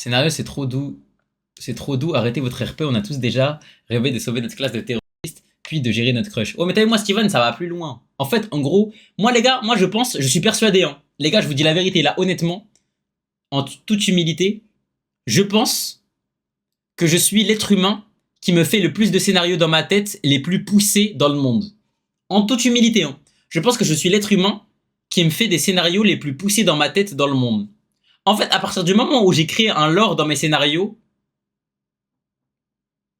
Scénario, c'est trop doux. C'est trop doux. Arrêtez votre RP. On a tous déjà rêvé de sauver notre classe de terroristes, puis de gérer notre crush. Oh, mais t'as vu, moi, Steven, ça va plus loin. En fait, en gros, moi, les gars, moi, je pense, je suis persuadé, hein. Les gars, je vous dis la vérité, là, honnêtement, en toute humilité, je pense que je suis l'être humain qui me fait le plus de scénarios dans ma tête, les plus poussés dans le monde. En toute humilité, hein. Je pense que je suis l'être humain qui me fait des scénarios les plus poussés dans ma tête dans le monde. En fait, à partir du moment où j'ai créé un lore dans mes scénarios,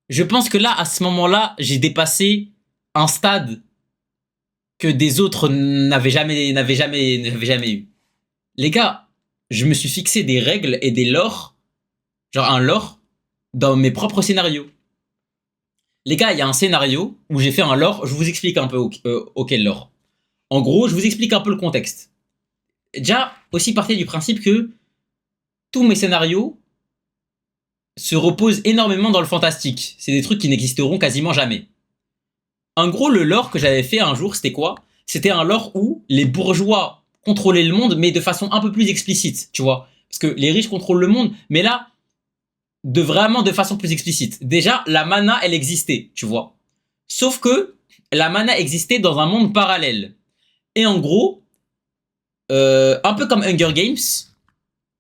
je pense que là, à ce moment-là, j'ai dépassé un stade que des autres n'avaient jamais eu. Les gars, je me suis fixé des règles et des lores, genre un lore, dans mes propres scénarios. Les gars, il y a un scénario où j'ai fait un lore, je vous explique un peu auquel lore. En gros, je vous explique un peu le contexte. Déjà, aussi partez du principe que tous mes scénarios se reposent énormément dans le fantastique. C'est des trucs qui n'existeront quasiment jamais. En gros, le lore que j'avais fait un jour, c'était quoi? C'était un lore où les bourgeois contrôlaient le monde, mais de façon un peu plus explicite, tu vois. Parce que les riches contrôlent le monde, mais là, vraiment de façon plus explicite. Déjà, la mana, elle existait, tu vois. Sauf que la mana existait dans un monde parallèle. Et en gros, un peu comme Hunger Games,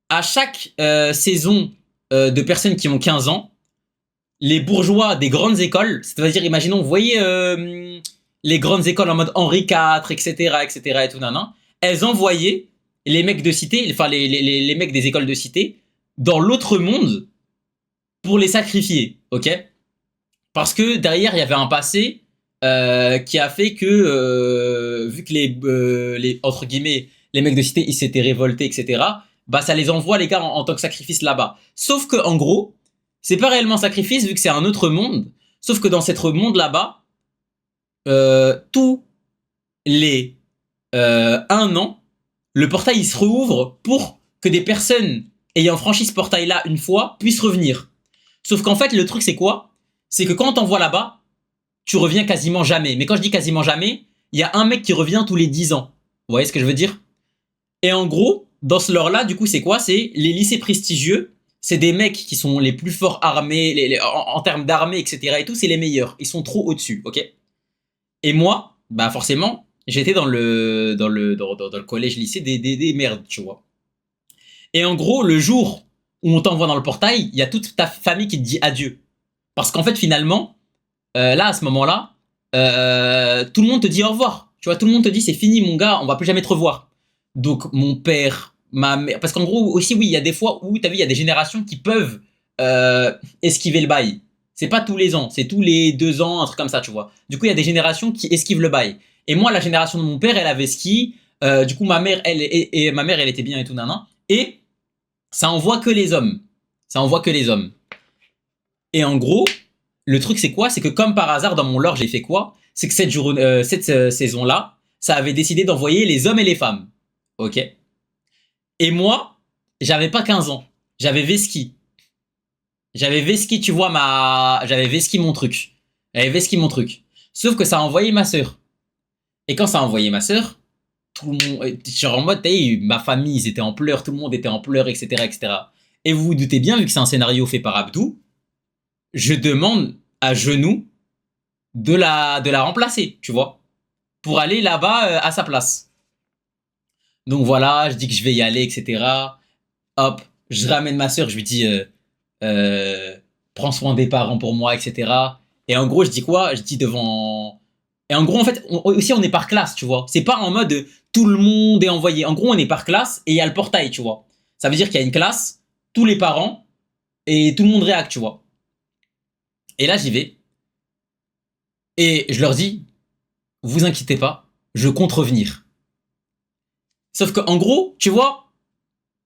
à chaque saison de personnes qui ont 15 ans, les bourgeois des grandes écoles, c'est-à-dire, imaginons, vous voyez les grandes écoles en mode Henri IV, etc., et tout, nanan, elles envoyaient les mecs de cité, enfin les mecs des écoles de cité, dans l'autre monde pour les sacrifier, ok? Parce que derrière, il y avait un passé qui a fait que, vu que entre guillemets, les mecs de cité, ils s'étaient révoltés, etc., bah ça les envoie, les gars, en tant que sacrifice là-bas. Sauf que, en gros, c'est pas réellement sacrifice, vu que c'est un autre monde. Sauf que dans cet monde là-bas, tous les 1 an, le portail il se rouvre pour que des personnes ayant franchi ce portail-là une fois puissent revenir. Sauf qu'en fait, le truc, c'est quoi? C'est que quand on t'envoie là-bas, tu reviens quasiment jamais. Mais quand je dis quasiment jamais, il y a un mec qui revient tous les 10 ans. Vous voyez ce que je veux dire? Et en gros, dans ce lore-là, du coup, c'est quoi? C'est les lycées prestigieux. C'est des mecs qui sont les plus forts armés, en termes d'armée, etc. et tout, c'est les meilleurs. Ils sont trop au-dessus, ok? Et moi, bah forcément, j'étais dans le collège-lycée des merdes, tu vois. Et en gros, le jour où on t'envoie dans le portail, il y a toute ta famille qui te dit adieu. Parce qu'en fait, finalement, là, à ce moment-là, tout le monde te dit au revoir. Tu vois, tout le monde te dit c'est fini, mon gars, on va plus jamais te revoir. Donc, mon père, ma mère. Parce qu'en gros, aussi, oui, il y a des fois où, t'as vu, il y a des générations qui peuvent esquiver le bail. C'est pas tous les ans, c'est tous les 2 ans, un truc comme ça, tu vois. Du coup, il y a des générations qui esquivent le bail. Et moi, la génération de mon père, elle avait ski. Du coup, ma mère, ma mère, elle était bien et tout, nanan. Et ça envoie que les hommes. Ça envoie que les hommes. Et en gros, le truc, c'est quoi? C'est que comme par hasard, dans mon lore, j'ai fait quoi? C'est que cette saison-là, ça avait décidé d'envoyer les hommes et les femmes. Ok? Et moi, j'avais pas 15 ans. J'avais Veski. J'avais Veski, tu vois, j'avais Veski mon truc. J'avais Veski mon truc. Sauf que ça a envoyé ma sœur. Et quand ça a envoyé ma sœur, tout le monde, genre en mode, ma famille, ils étaient en pleurs, tout le monde était en pleurs, etc., etc. Et vous vous doutez bien, vu que c'est un scénario fait par Abdou, je demande à genoux de la remplacer, tu vois, pour aller là-bas à sa place. Donc voilà, je dis que je vais y aller, etc. Hop, je ramène ma soeur, je lui dis prends soin des parents pour moi, etc. Et en gros, je dis quoi? Je dis devant. Et en gros, en fait, aussi, on est par classe, tu vois. C'est pas en mode tout le monde est envoyé. En gros, on est par classe et il y a le portail, tu vois. Ça veut dire qu'il y a une classe, tous les parents et tout le monde réacte, tu vois. Et là, j'y vais. Et je leur dis, vous inquiétez pas, je compte revenir. Sauf que, en gros, tu vois,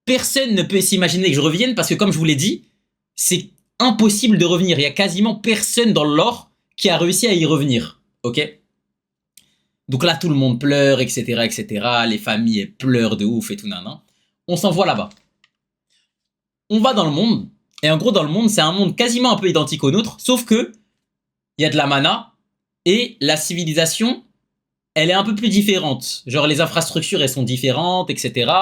personne ne peut s'imaginer que je revienne parce que, comme je vous l'ai dit, c'est impossible de revenir. Il y a quasiment personne dans le lore qui a réussi à y revenir. Ok? Donc là, tout le monde pleure, etc., etc. Les familles pleurent de ouf et tout, nanan. On s'envoie là-bas. On va dans le monde. Et en gros, dans le monde, c'est un monde quasiment un peu identique au nôtre, sauf que il y a de la mana et la civilisation, elle est un peu plus différente. Genre, les infrastructures, elles sont différentes, etc.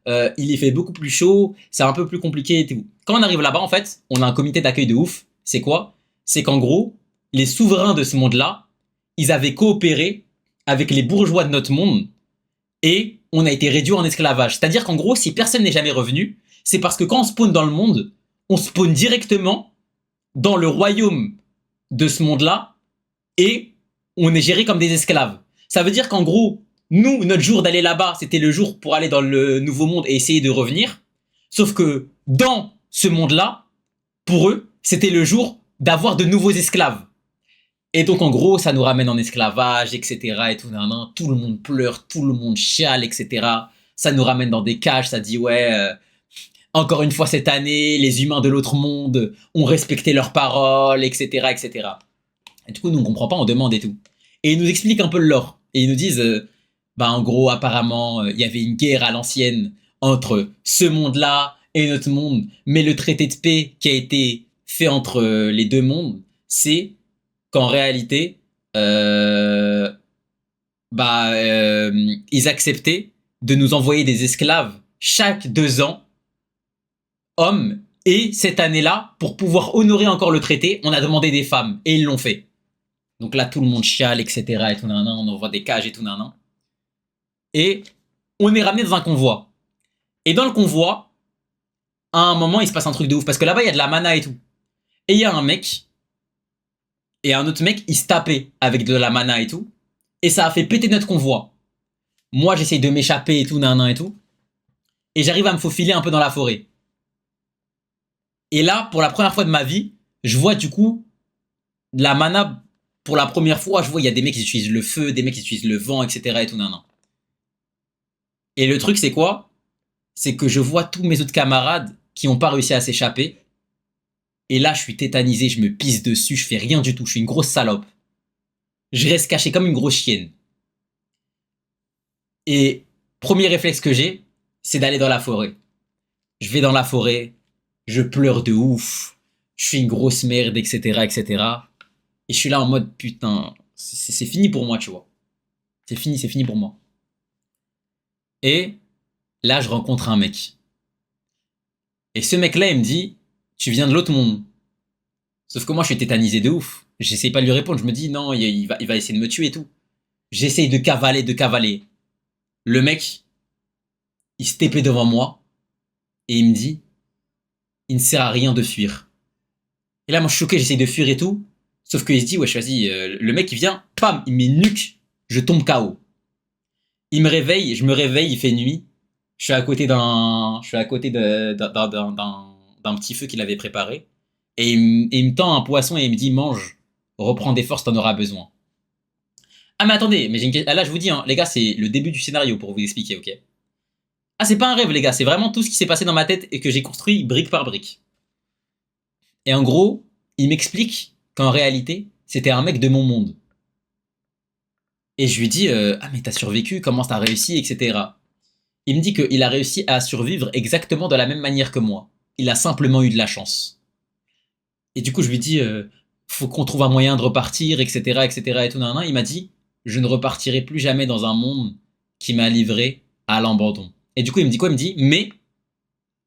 il y fait beaucoup plus chaud, c'est un peu plus compliqué et tout. Quand on arrive là-bas, en fait, on a un comité d'accueil de ouf. C'est quoi? C'est qu'en gros, les souverains de ce monde-là, ils avaient coopéré avec les bourgeois de notre monde et on a été réduit en esclavage. C'est-à-dire qu'en gros, si personne n'est jamais revenu, c'est parce que quand on spawn dans le monde, on spawn directement dans le royaume de ce monde-là et on est géré comme des esclaves. Ça veut dire qu'en gros, nous, notre jour d'aller là-bas, c'était le jour pour aller dans le nouveau monde et essayer de revenir. Sauf que dans ce monde-là, pour eux, c'était le jour d'avoir de nouveaux esclaves. Et donc, en gros, ça nous ramène en esclavage, etc. Et tout, nan, nan. Tout le monde pleure, tout le monde chiale, etc. Ça nous ramène dans des cages, ça dit, ouais, encore une fois cette année, les humains de l'autre monde ont respecté leurs paroles, etc., etc. Et du coup, nous, on comprend pas, on demande et tout. Et ils nous expliquent un peu le lore. Et ils nous disent, bah, en gros, apparemment, il y avait une guerre à l'ancienne entre ce monde-là et notre monde. Mais le traité de paix qui a été fait entre les deux mondes, c'est qu'en réalité, ils acceptaient de nous envoyer des esclaves chaque 2 ans, hommes, et cette année-là, pour pouvoir honorer encore le traité, on a demandé des femmes, et ils l'ont fait. Donc là, tout le monde chiale, etc. Et tout nan, on envoie des cages et tout nan. Et on est ramené dans un convoi. Et dans le convoi, à un moment, il se passe un truc de ouf, parce que là-bas, il y a de la mana et tout. Et il y a un mec, et un autre mec, il se tapait avec de la mana et tout. Et ça a fait péter notre convoi. Moi, j'essaye de m'échapper et tout, nan et tout. Et j'arrive à me faufiler un peu dans la forêt. Et là, pour la première fois de ma vie, je vois du coup de la mana. Pour la première fois, je vois il y a des mecs qui utilisent le feu, des mecs qui utilisent le vent, etc. et tout, nan. Et le truc, c'est quoi? C'est que je vois tous mes autres camarades qui n'ont pas réussi à s'échapper. Et là, je suis tétanisé, je me pisse dessus, je fais rien du tout, je suis une grosse salope. Je reste caché comme une grosse chienne. Et premier réflexe que j'ai, c'est d'aller dans la forêt. Je vais dans la forêt, je pleure de ouf, je suis une grosse merde, etc., etc. Et je suis là en mode, putain, c'est fini pour moi, tu vois. C'est fini pour moi. Et là, je rencontre un mec. Et ce mec-là, il me dit, tu viens de l'autre monde. Sauf que moi, je suis tétanisé de ouf. J'essaye pas de lui répondre, je me dis, non, il va essayer de me tuer et tout. J'essaye de cavaler. Le mec, il se TP devant moi, et il me dit, il ne sert à rien de fuir. Et là, moi, je suis choqué, j'essaye de fuir et tout. Sauf qu'il se dit, wesh, vas-y, le mec, il vient, pam, il met une nuque, je tombe KO. Il me réveille, je me réveille, il fait nuit. Je suis à côté d'un petit feu qu'il avait préparé. Et il me tend un poisson et il me dit, mange, reprends des forces, t'en auras besoin. Ah, mais attendez, mais là, je vous dis, hein, les gars, c'est le début du scénario pour vous expliquer, ok? Ah, c'est pas un rêve, les gars, c'est vraiment tout ce qui s'est passé dans ma tête et que j'ai construit brique par brique. Et en gros, il m'explique qu'en réalité, c'était un mec de mon monde. Et je lui dis, ah, mais t'as survécu, comment t'as réussi, etc. Il me dit qu'il a réussi à survivre exactement de la même manière que moi. Il a simplement eu de la chance. Et du coup, je lui dis, faut qu'on trouve un moyen de repartir, etc., etc. Et tout, nan, nan. Il m'a dit, je ne repartirai plus jamais dans un monde qui m'a livré à l'abandon. Et du coup, il me dit quoi? Il me dit, mais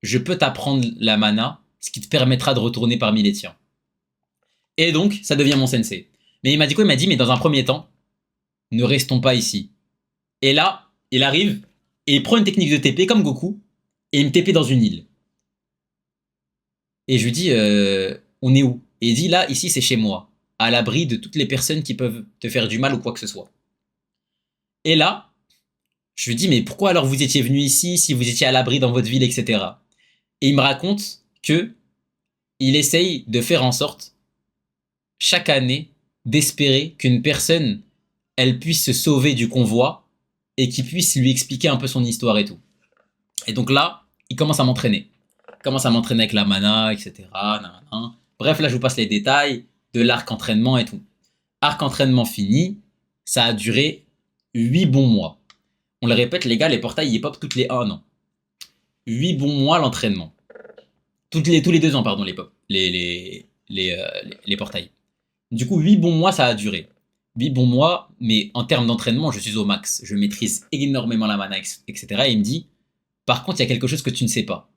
je peux t'apprendre la mana, ce qui te permettra de retourner parmi les tiens. Et donc, ça devient mon sensei. Mais il m'a dit quoi? Il m'a dit, mais dans un premier temps, ne restons pas ici. Et là, il arrive et il prend une technique de TP comme Goku et il me TP dans une île. Et je lui dis, on est où? Et il dit, là, ici, c'est chez moi, à l'abri de toutes les personnes qui peuvent te faire du mal ou quoi que ce soit. Et là, je lui dis, mais pourquoi alors vous étiez venu ici si vous étiez à l'abri dans votre ville, etc. Et il me raconte que il essaye de faire en sorte, chaque année, d'espérer qu'une personne, elle puisse se sauver du convoi et qu'il puisse lui expliquer un peu son histoire et tout. Et donc là, il commence à m'entraîner. Il commence à m'entraîner avec la mana, etc. Nanana. Bref, là, je vous passe les détails de l'arc entraînement et tout. Arc entraînement fini, ça a duré 8 bons mois. On le répète, les gars, les portails, ils pop toutes les 1 an. 8 bons mois l'entraînement. Tous les 2 ans, pardon, les portails. Du coup, 8 bons mois, ça a duré. 8 bons mois, mais en termes d'entraînement, je suis au max. Je maîtrise énormément la mana, etc. Et il me dit, Par contre, il y a quelque chose que tu ne sais pas.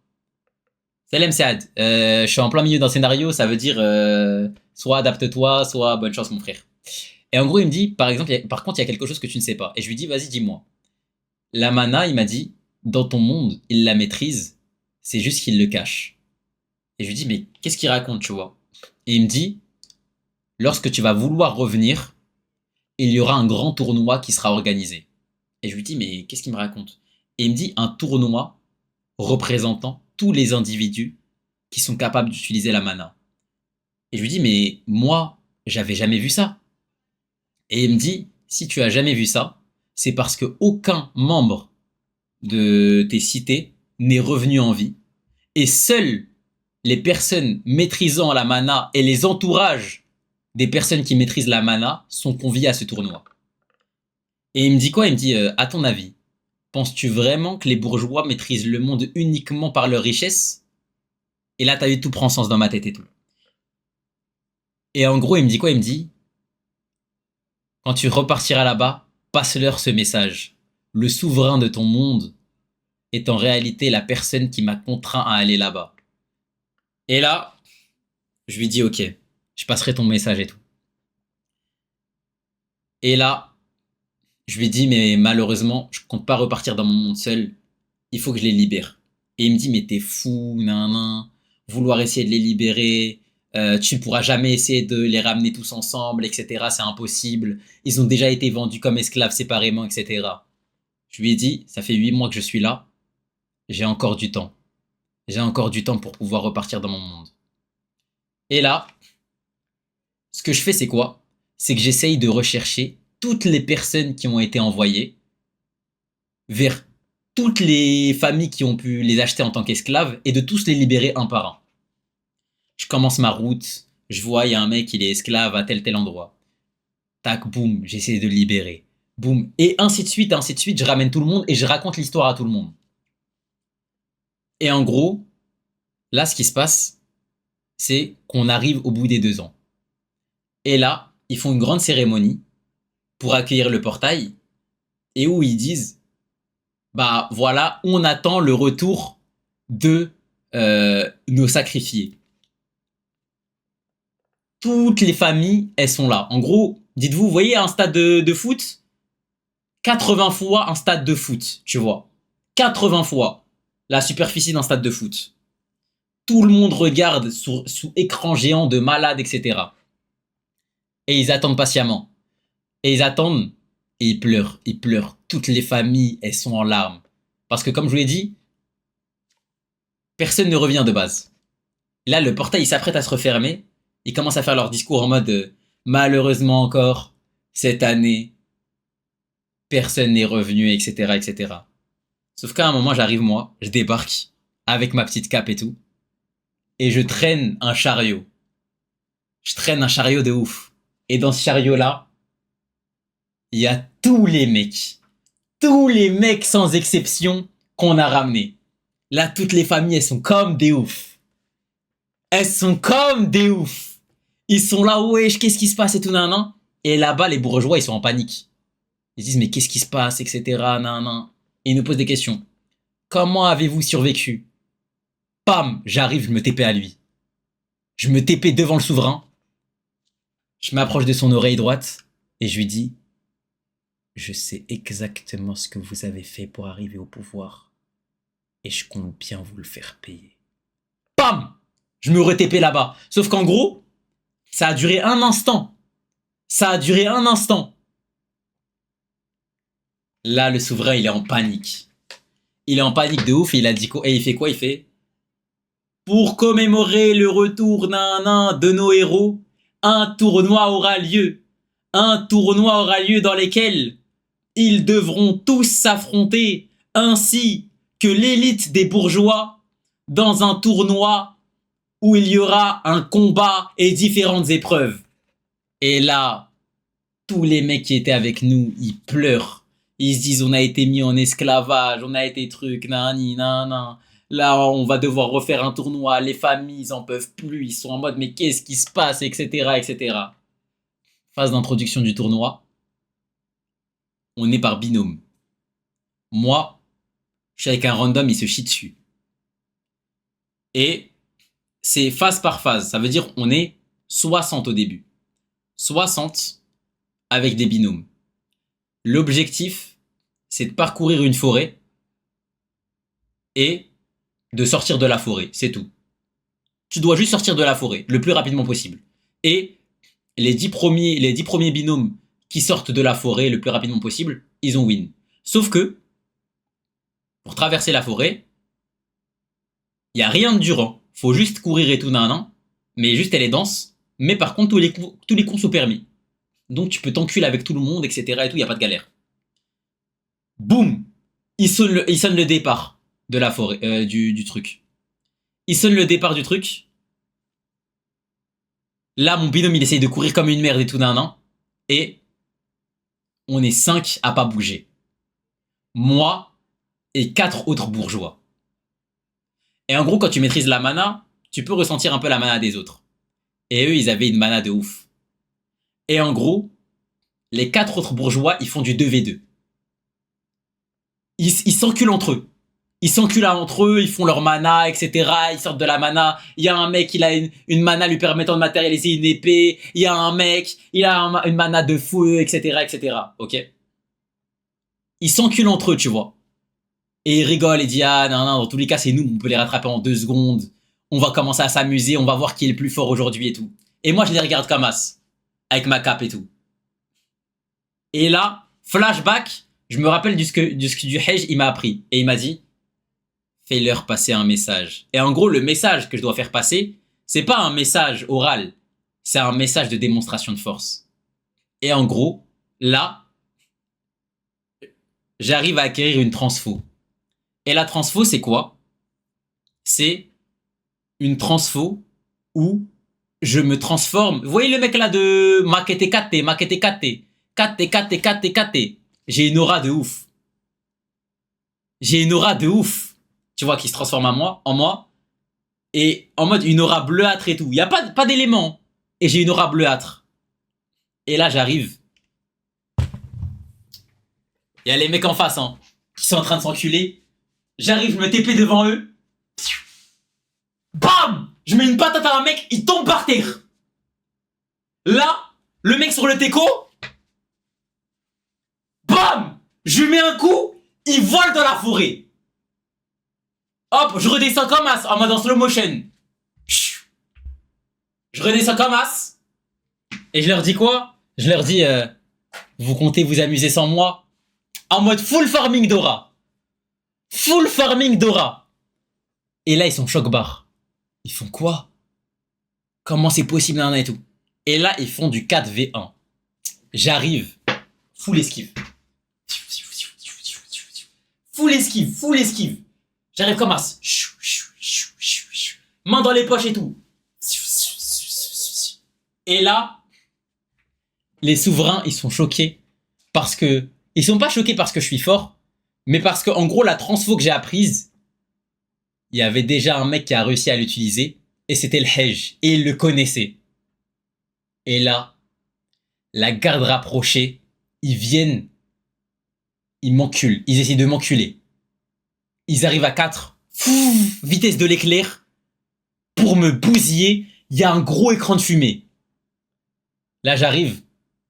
Salam Saad, je suis en plein milieu d'un scénario, ça veut dire soit adapte-toi, soit bonne chance mon frère. Et en gros, il me dit, par exemple, par contre, il y a quelque chose que tu ne sais pas. Et je lui dis, vas-y, dis-moi. La mana, il m'a dit, dans ton monde, il la maîtrise, c'est juste qu'il le cache. Et je lui dis, mais qu'est-ce qu'il raconte, tu vois? Et il me dit, lorsque tu vas vouloir revenir, il y aura un grand tournoi qui sera organisé. Et je lui dis, mais qu'est-ce qu'il me raconte? Et il me dit, un tournoi représentant tous les individus qui sont capables d'utiliser la mana. Et je lui dis, mais moi, j'avais jamais vu ça. Et il me dit, si tu as jamais vu ça, c'est parce que aucun membre de tes cités n'est revenu en vie. Et seules les personnes maîtrisant la mana et les entourages des personnes qui maîtrisent la mana sont conviés à ce tournoi. Et il me dit quoi? Il me dit, à ton avis, penses-tu vraiment que les bourgeois maîtrisent le monde uniquement par leur richesse? Et là, t'as vu, tout prend sens dans ma tête et tout. Et en gros, il me dit quoi? Il me dit, quand tu repartiras là-bas, passe-leur ce message. Le souverain de ton monde est en réalité la personne qui m'a contraint à aller là-bas. Et là, je lui dis, ok, je passerai ton message et tout. Et là, je lui dis, mais malheureusement, je compte pas repartir dans mon monde seul. Il faut que je les libère. Et il me dit, mais t'es fou, nan, vouloir essayer de les libérer, tu ne pourras jamais essayer de les ramener tous ensemble, etc. C'est impossible. Ils ont déjà été vendus comme esclaves séparément, etc. Je lui ai dit, ça fait 8 mois que je suis là, j'ai encore du temps. J'ai encore du temps pour pouvoir repartir dans mon monde. Et là, ce que je fais, c'est quoi? C'est que j'essaye de rechercher toutes les personnes qui ont été envoyées vers toutes les familles qui ont pu les acheter en tant qu'esclaves et de tous les libérer un par un. Je commence ma route, je vois, il y a un mec, il est esclave à tel endroit. Tac, boum, j'essaie de le libérer. Boum, et ainsi de suite, je ramène tout le monde et je raconte l'histoire à tout le monde. Et en gros, là, ce qui se passe, c'est qu'on arrive au bout des 2 ans. Et là, ils font une grande cérémonie pour accueillir le portail et où ils disent, bah voilà, on attend le retour de nos sacrifiés. Toutes les familles, elles sont là. En gros, dites-vous, vous voyez un stade de foot? 80 fois un stade de foot, tu vois. 80 fois la superficie d'un stade de foot. Tout le monde regarde sous écran géant de malade, etc. Et ils attendent patiemment. Et ils attendent et ils pleurent. Ils pleurent. Toutes les familles, elles sont en larmes. Parce que comme je vous l'ai dit, personne ne revient de base. Là, le portail, il s'apprête à se refermer. Ils commencent à faire leur discours en mode malheureusement encore, cette année, personne n'est revenu, etc., etc. Sauf qu'à un moment, j'arrive moi, je débarque avec ma petite cape et tout, et je traîne un chariot. Je traîne un chariot de ouf. Et dans ce chariot-là, il y a tous les mecs sans exception qu'on a ramenés. Là, toutes les familles, elles sont comme des oufs. Elles sont comme des oufs. Ils sont là, wesh, qu'est-ce qui se passe et tout, nan, nan. Et là-bas, les bourgeois, ils sont en panique. Ils disent, mais qu'est-ce qui se passe, etc., nan, nan. Et ils nous posent des questions. Comment avez-vous survécu? Pam, j'arrive, je me TP à lui. Je me TP devant le souverain. Je m'approche de son oreille droite et je lui dis, je sais exactement ce que vous avez fait pour arriver au pouvoir et je compte bien vous le faire payer. Pam! Je me re-TP là-bas. Sauf qu'en gros, ça a duré un instant. Ça a duré un instant. Là, le souverain, il est en panique. Il est en panique de ouf et il a dit quoi? Et il fait quoi? Il fait, pour commémorer le retour de nos héros, un tournoi aura lieu. Un tournoi aura lieu dans lequel ils devront tous s'affronter, ainsi que l'élite des bourgeois, dans un tournoi où il y aura un combat et différentes épreuves. Et là, tous les mecs qui étaient avec nous, ils pleurent. Ils se disent, on a été mis en esclavage, on a été truc, nani, nan. Là, on va devoir refaire un tournoi, les familles, ils en peuvent plus, ils sont en mode, mais qu'est-ce qui se passe, etc., etc. Phase d'introduction du tournoi, on est par binôme. Moi, Je suis avec un random, il se chie dessus. Et c'est phase par phase. Ça veut dire on est 60 au début. 60 avec des binômes. L'objectif, c'est de parcourir une forêt et de sortir de la forêt. C'est tout. Tu dois juste sortir de la forêt le plus rapidement possible. Et les 10 premiers binômes qui sortent de la forêt le plus rapidement possible, ils ont win. Sauf que, pour traverser la forêt, il n'y a rien de durant. Faut juste courir et tout, nan, mais juste elle est dense. Mais par contre, tous les coups sont permis. Donc tu peux t'enculer avec tout le monde, etc. et tout, il n'y a pas de galère. Boum! Il sonne le départ de la forêt, du truc. Il sonne le départ du truc. Là, mon binôme, il essaye de courir comme une merde et tout, nan. Et on est 5 à pas bouger. Moi et 4 autres bourgeois. Et en gros, quand tu maîtrises la mana, tu peux ressentir un peu la mana des autres. Et eux, ils avaient une mana de ouf. Et en gros, les 4 autres bourgeois, ils font du 2v2. Ils s'enculent entre eux. Ils s'enculent entre eux, ils font leur mana, etc. Ils sortent de la mana. Il y a un mec, il a une mana lui permettant de matérialiser une épée. Il y a un mec, il a une mana de feu, etc., etc. Ok? Ils s'enculent entre eux, tu vois. Et ils rigolent et disent, ah, non, dans tous les cas, c'est nous, on peut les rattraper en 2 secondes. On va commencer à s'amuser, on va voir qui est le plus fort aujourd'hui et tout. Et moi, je les regarde comme as. Avec ma cape et tout. Et là, flashback, je me rappelle du Hej, il m'a appris. Et il m'a dit, fais-leur passer un message. Et en gros, le message que je dois faire passer, c'est pas un message oral, c'est un message de démonstration de force. Et en gros, là, j'arrive à acquérir une transfo. Et la transfo, c'est quoi? C'est une transfo où je me transforme. Vous voyez le mec là de Makete Kate. J'ai une aura de ouf. J'ai une aura de ouf. Tu vois, qui se transforme en moi. Et en mode une aura bleuâtre et tout. Il n'y a pas d'éléments. Et j'ai une aura bleuâtre. Et là, j'arrive. Il y a les mecs en face, hein, qui sont en train de s'enculer. J'arrive, je me TP devant eux. Bam! Je mets une patate à un mec, il tombe par terre. Là, le mec sur le teco. Bam! Je lui mets un coup, il vole dans la forêt. Hop, je redescends comme as, en mode en slow motion. Je redescends comme as. Et je leur dis quoi? Je leur dis, vous comptez vous amuser sans moi? En mode full farming d'aura. Full farming d'aura. Et là, ils sont choc-barre. Ils font quoi? Comment c'est possible, et tout? Et là, ils font du 4v1. J'arrive. Full esquive. Full esquive. J'arrive comme as. Main dans les poches et tout. Et là, les souverains, ils sont choqués. Parce que... Ils sont pas choqués parce que je suis fort. Mais parce que, en gros, la transfo que j'ai apprise, il y avait déjà un mec qui a réussi à l'utiliser. Et c'était le Hej. Et il le connaissait. Et là, la garde rapprochée, ils viennent, ils m'enculent. Ils essaient de m'enculer. Ils arrivent à 4. Vitesse de l'éclair. Pour me bousiller, il y a un gros écran de fumée. Là, j'arrive.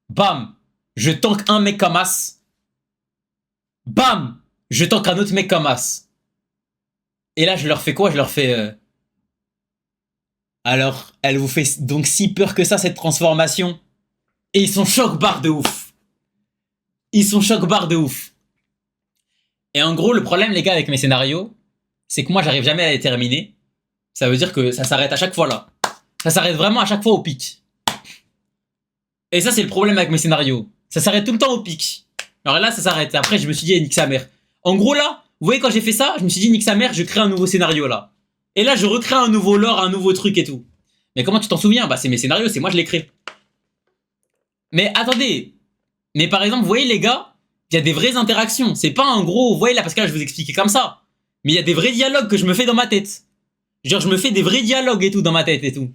Bam! Je tank un mec comme as. Bam! Je tank un autre mec comme as. Et là, je leur fais quoi? Je leur fais... Alors, elle vous fait donc si peur que ça, cette transformation? Et ils sont choc-barre de ouf. Ils sont choc-barre de ouf. Et en gros, le problème, les gars, avec mes scénarios, c'est que moi, j'arrive jamais à les terminer. Ça veut dire que ça s'arrête à chaque fois là. Ça s'arrête vraiment à chaque fois au pic. Et ça, c'est le problème avec mes scénarios. Ça s'arrête tout le temps au pic. Alors là, ça s'arrête. Après, je me suis dit, nique sa mère. En gros, là, vous voyez, quand j'ai fait ça, je me suis dit, nique sa mère, je crée un nouveau scénario là. Et là, je recrée un nouveau lore, un nouveau truc et tout. Mais comment tu t'en souviens? Bah, c'est mes scénarios, c'est moi, je les crée. Mais attendez. Mais par exemple, vous voyez, les gars, il y a des vraies interactions. C'est pas un gros, vous voyez là, parce que là, je vous expliquais comme ça. Mais il y a des vrais dialogues que je me fais dans ma tête. Genre, je me fais des vrais dialogues et tout dans ma tête et tout.